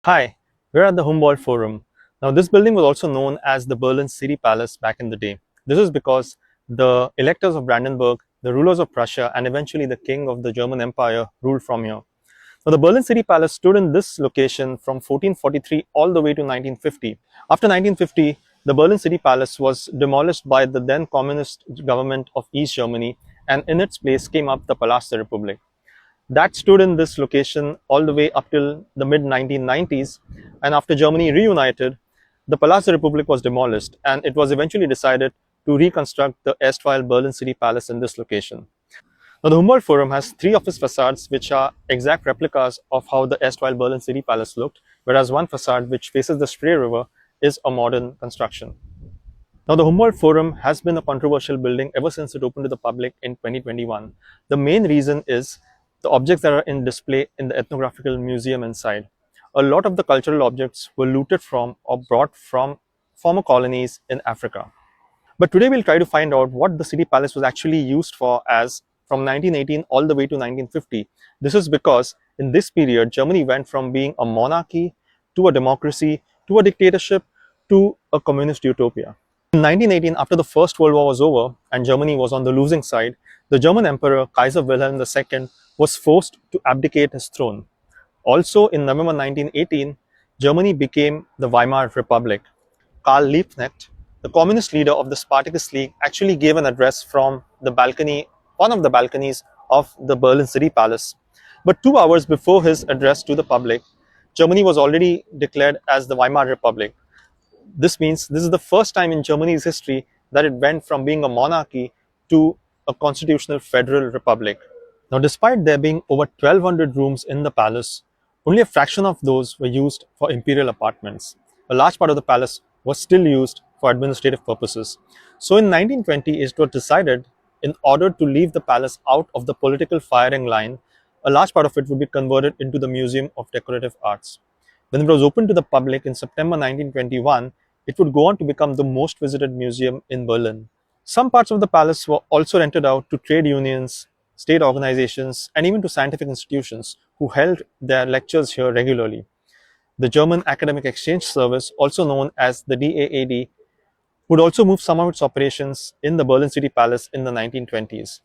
Hi, we're at the Humboldt Forum. Now, this building was also known as the Berlin City Palace back in the day. This is because the electors of Brandenburg, the rulers of Prussia, and eventually the king of the German Empire ruled from here. Now, the Berlin City Palace stood in this location from 1443 all the way to 1950. After 1950, the Berlin City Palace was demolished by the then communist government of East Germany, and in its place came up the Palast der Republik that stood in this location all the way up till the mid 1990s. And after Germany reunited, the Palast Republic was demolished, and it was eventually decided to reconstruct the erstwhile Berlin City Palace in this location. Now, the Humboldt Forum has three of its facades which are exact replicas of how the erstwhile Berlin City Palace looked, whereas one facade which faces the Spree River is a modern construction. Now, the Humboldt Forum has been a controversial building ever since it opened to the public in 2021. The main reason is the objects that are in display in the ethnographical museum inside. A lot of the cultural objects were looted from or brought from former colonies in Africa. But today we'll try to find out what the city palace was actually used for as from 1918 all the way to 1950. This is because in this period, Germany went from being a monarchy to a democracy to a dictatorship to a communist utopia. In 1918, after the First World War was over and Germany was on the losing side, the German Emperor Kaiser Wilhelm II was forced to abdicate his throne. Also, in November 1918, Germany became the Weimar Republic. Karl Liebknecht, the communist leader of the Spartacus League, actually gave an address from the balcony, one of the balconies of the Berlin City Palace. But 2 hours before his address to the public, Germany was already declared as the Weimar Republic. This means this is the first time in Germany's history that it went from being a monarchy to a constitutional federal republic. Now, despite there being over 1,200 rooms in the palace, only a fraction of those were used for imperial apartments. A large part of the palace was still used for administrative purposes. So, in 1920, it was decided in order to leave the palace out of the political firing line, a large part of it would be converted into the Museum of Decorative Arts. When it was opened to the public in September 1921, it would go on to become the most visited museum in Berlin. Some parts of the palace were also rented out to trade unions, state organizations, and even to scientific institutions who held their lectures here regularly. The German Academic Exchange Service, also known as the DAAD, would also move some of its operations in the Berlin City Palace in the 1920s.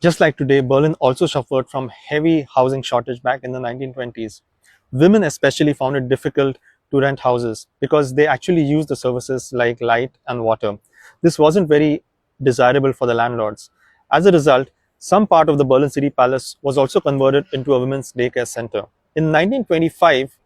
Just like today, Berlin also suffered from heavy housing shortage back in the 1920s. Women especially found it difficult to rent houses because they actually used the services like light and water. This wasn't very desirable for the landlords. As a result, some part of the Berlin City Palace was also converted into a women's daycare center. In 1925,